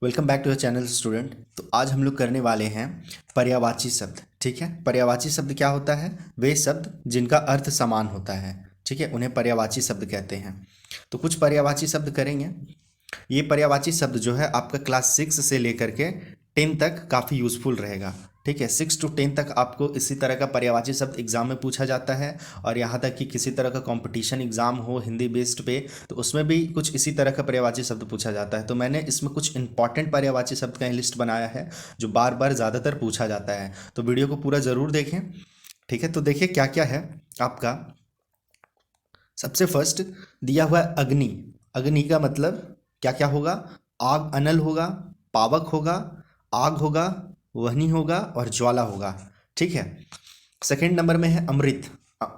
Welcome back to the channel student. तो आज हम लोग करने वाले हैं पर्यायवाची शब्द। ठीक है, पर्यायवाची शब्द क्या होता है? वे शब्द जिनका अर्थ समान होता है, ठीक है, उन्हें पर्यायवाची शब्द कहते हैं। तो कुछ पर्यायवाची शब्द करेंगे। ये पर्यायवाची शब्द जो है आपका क्लास 6 से लेकर के 10 तक काफ़ी यूज़फुल रहेगा। ठीक है, 6 to 10 तक आपको इसी तरह का पर्यायवाची शब्द एग्जाम में पूछा जाता है। और यहाँ तक कि किसी तरह का कंपटीशन एग्जाम हो हिंदी बेस्ड पे, तो उसमें भी कुछ इसी तरह का पर्यायवाची शब्द पूछा जाता है। तो मैंने इसमें कुछ इंपॉर्टेंट पर्यायवाची शब्द का लिस्ट बनाया है जो बार बार ज़्यादातर पूछा जाता है। तो वीडियो को पूरा ज़रूर देखें। ठीक है, तो देखिए क्या क्या है आपका। सबसे फर्स्ट दिया हुआ है अग्नि। अग्नि का मतलब क्या क्या होगा? आग, अनल होगा, पावक होगा, आग होगा, वहनी होगा और ज्वाला होगा। ठीक है। सेकंड नंबर में है अमृत।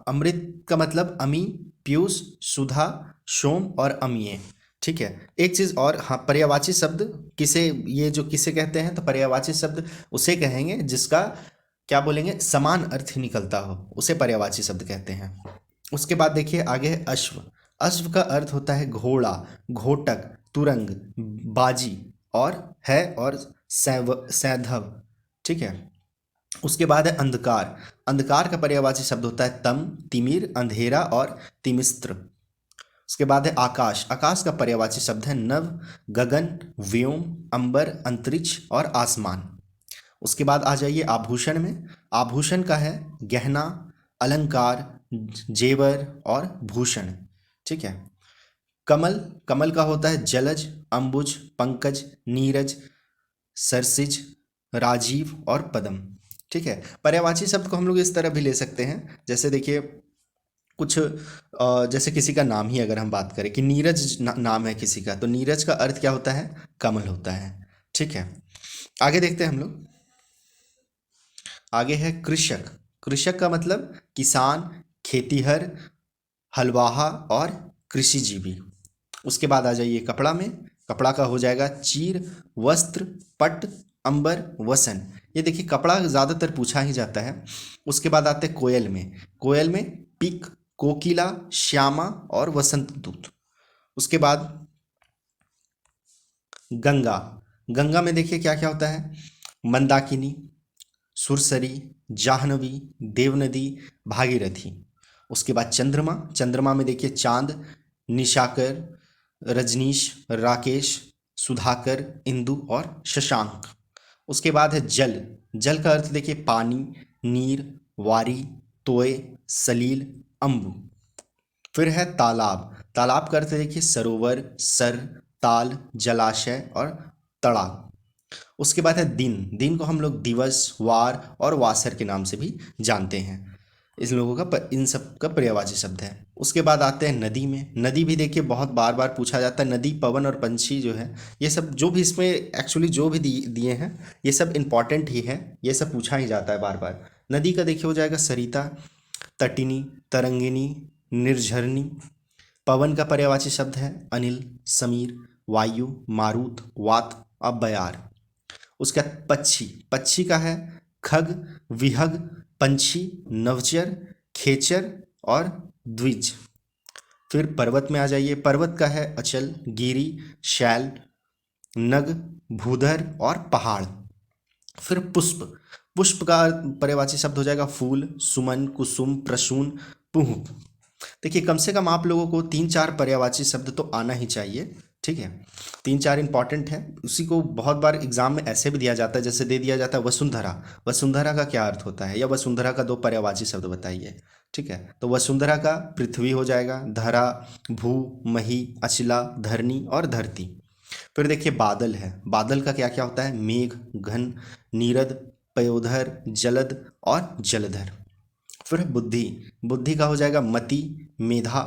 अमृत का मतलब अमी, पीयूष, सुधा, सोम और अमीय। ठीक है। एक चीज़ और, हाँ, पर्यायवाची शब्द किसे, ये जो किसे कहते हैं, तो पर्यायवाची शब्द उसे कहेंगे जिसका क्या बोलेंगे, समान अर्थ ही निकलता हो, उसे पर्यायवाची शब्द कहते हैं। उसके बाद देखिए आगे है अश्व। अश्व का अर्थ होता है घोड़ा, घोटक, तुरंग, बाजी और है और सैंधव। ठीक है। उसके बाद है अंधकार। अंधकार का पर्यायवाची शब्द होता है तम, तिमिर, अंधेरा और तिमिस्त्र। उसके बाद है आकाश। आकाश का पर्यायवाची शब्द है नभ, गगन, व्योम, अंबर, अंतरिक्ष और आसमान। उसके बाद आ जाइए आभूषण में। आभूषण का है गहना, अलंकार, जेवर और भूषण। ठीक है। कमल, कमल का होता है जलज, अंबुज, पंकज, नीरज, सरसिज, राजीव और पद्म। ठीक है। पर्यायवाची शब्द को हम लोग इस तरह भी ले सकते हैं, जैसे देखिए कुछ जैसे किसी का नाम ही अगर हम बात करें कि नीरज नाम है किसी का, तो नीरज का अर्थ क्या होता है? कमल होता है। ठीक है। आगे देखते हैं हम लोग। आगे है कृषक। कृषक का मतलब किसान, खेतीहर, हलवाहा और कृषिजीवी। उसके बाद आ जाइए कपड़ा में। कपड़ा का हो जाएगा चीर, वस्त्र, पट, अंबर, वसन। ये देखिए कपड़ा ज़्यादातर पूछा ही जाता है। उसके बाद आते हैं कोयल में। कोयल में पिक, कोकिला, श्यामा और वसंत दूत। उसके बाद गंगा। गंगा में देखिए क्या क्या होता है? मंदाकिनी, सुरसरी, जाह्नवी, देवनदी, भागीरथी। उसके बाद चंद्रमा। चंद्रमा में देखिए चांद, निशाकर, रजनीश, राकेश, सुधाकर, इंदु और शशांक। उसके बाद है जल। जल का अर्थ देखिए पानी, नीर, वारी, तोय, सलील, अम्बु। फिर है तालाब। तालाब का अर्थ देखिए सरोवर, सर, ताल, जलाशय और तड़ाग। उसके बाद है दिन। दिन को हम लोग दिवस, वार और वासर के नाम से भी जानते हैं। इन लोगों का इन सब का पर्यायवाची शब्द है। उसके बाद आते हैं नदी में। नदी भी देखिए बहुत बार बार पूछा जाता है। नदी, पवन और पंछी जो है, ये सब जो भी इसमें एक्चुअली जो भी दिए हैं, ये सब इंपॉर्टेंट ही है, ये सब पूछा ही जाता है बार बार। नदी का देखिए हो जाएगा सरिता, तटिनी, तरंगिनी, निर्झरनी। पवन का पर्यायवाची शब्द है अनिल, समीर, वायु, मारुत, वात और बयार। उसके बाद पक्षी। पक्षी का है खग, विहग, पंछी, नवचर, खेचर और द्विज। फिर पर्वत में आ जाइए। पर्वत का है अचल, गिरी, शैल, नग, भूधर और पहाड़। फिर पुष्प। पुष्प का पर्यायवाची शब्द हो जाएगा फूल, सुमन, कुसुम, प्रसून, पुष्प। देखिए कम से कम आप लोगों को 3-4 पर्यायवाची शब्द तो आना ही चाहिए। ठीक है, 3-4 इंपॉर्टेंट है। उसी को बहुत बार एग्जाम में ऐसे भी दिया जाता है, जैसे दे दिया जाता है वसुंधरा। वसुंधरा का क्या अर्थ होता है, या वसुंधरा का 2 पर्यायवाची शब्द बताइए। ठीक है, तो वसुंधरा का पृथ्वी हो जाएगा, धरा, भू, मही, अचला, धरनी और धरती। फिर देखिए बादल है। बादल का क्या क्या होता है? मेघ, घन, नीरद, पयोधर, जलद और जलधर। फिर बुद्धि। बुद्धि का हो जाएगा मति, मेधा,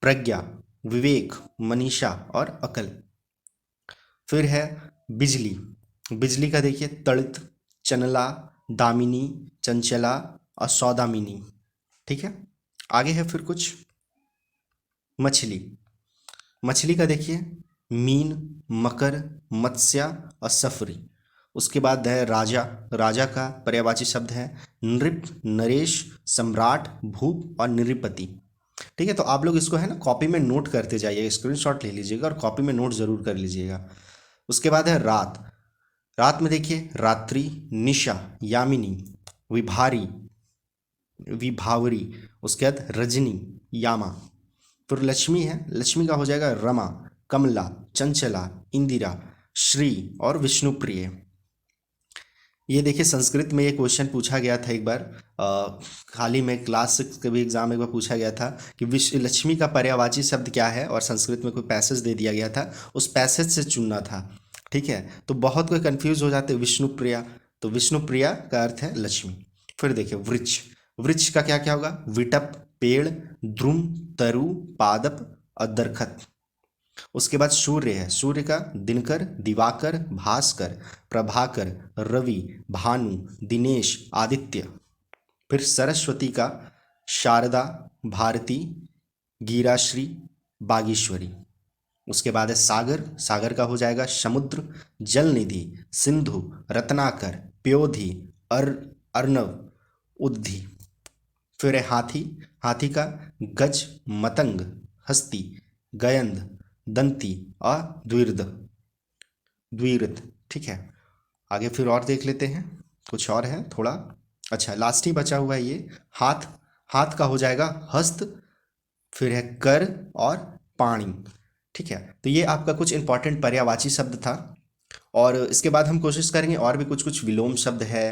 प्रज्ञा, विवेक, मनीषा और अकल। फिर है बिजली। बिजली का देखिए तड़ित, चनला, दामिनी, चंचला और सौदामिनी। ठीक है। आगे है फिर कुछ मछली। मछली का देखिए मीन, मकर, मत्स्य और सफरी। उसके बाद है राजा। राजा का पर्यायवाची शब्द है नृप, नरेश, सम्राट, भूप और नृपति। ठीक है, तो आप लोग इसको है ना कॉपी में नोट करते जाइए, स्क्रीनशॉट ले लीजिएगा और कॉपी में नोट ज़रूर कर लीजिएगा। उसके बाद है रात। रात में देखिए रात्रि, निशा, यामिनी, विभारी, विभावरी। उसके बाद रजनी, यामा। फिर लक्ष्मी है, लक्ष्मी का हो जाएगा रमा, कमला, चंचला, इंदिरा, श्री और विष्णुप्रिय। ये देखिए संस्कृत में ये क्वेश्चन पूछा गया था एक बार, हाल ही में क्लास 6 के भी एग्जाम एक बार पूछा गया था कि विश्व लक्ष्मी का पर्यायवाची शब्द क्या है, और संस्कृत में कोई पैसेज दे दिया गया था, उस पैसेज से चुनना था। ठीक है, तो बहुत कोई कंफ्यूज हो जाते, विष्णुप्रिया, तो विष्णुप्रिया का अर्थ है लक्ष्मी। फिर देखिए वृक्ष, वृक्ष का क्या क्या होगा, विटप पेड़, द्रुम, तरु, पादप और दरखत। उसके बाद सूर्य है, सूर्य का दिनकर, दिवाकर, भास्कर, प्रभाकर, रवि, भानु, दिनेश, आदित्य। फिर सरस्वती का शारदा, भारती, गीराश्री, बागीश्वरी। उसके बाद है सागर, सागर का हो जाएगा समुद्र, जल निधि, सिंधु, रत्नाकर, प्योधि, अर्णव, उद्धि। फिर है हाथी, हाथी का गज, मतंग, हस्ती, गयंद, दंती और द्विर्द, द्विरथ। ठीक है, आगे फिर और देख लेते हैं, कुछ और है थोड़ा। अच्छा लास्ट ही बचा हुआ है ये हाथ, हाथ का हो जाएगा हस्त, फिर है कर और पाणी। ठीक है, तो ये आपका कुछ इंपॉर्टेंट पर्यायवाची शब्द था, और इसके बाद हम कोशिश करेंगे और भी कुछ कुछ विलोम शब्द है,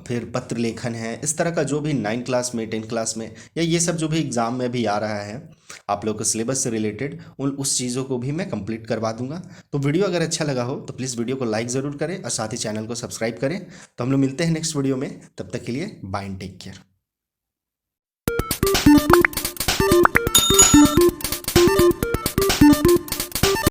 फिर पत्र लेखन है, इस तरह का जो भी 9 क्लास में 10 क्लास में या ये सब जो भी एग्ज़ाम में भी आ रहा है आप लोग के सिलेबस से रिलेटेड, उस चीज़ों को भी मैं कंप्लीट करवा दूंगा। तो वीडियो अगर अच्छा लगा हो तो प्लीज़ वीडियो को लाइक ज़रूर करें और साथ ही चैनल को सब्सक्राइब करें। तो हम लोग मिलते हैं नेक्स्ट वीडियो में, तब तक के लिए बाय एंड टेक केयर।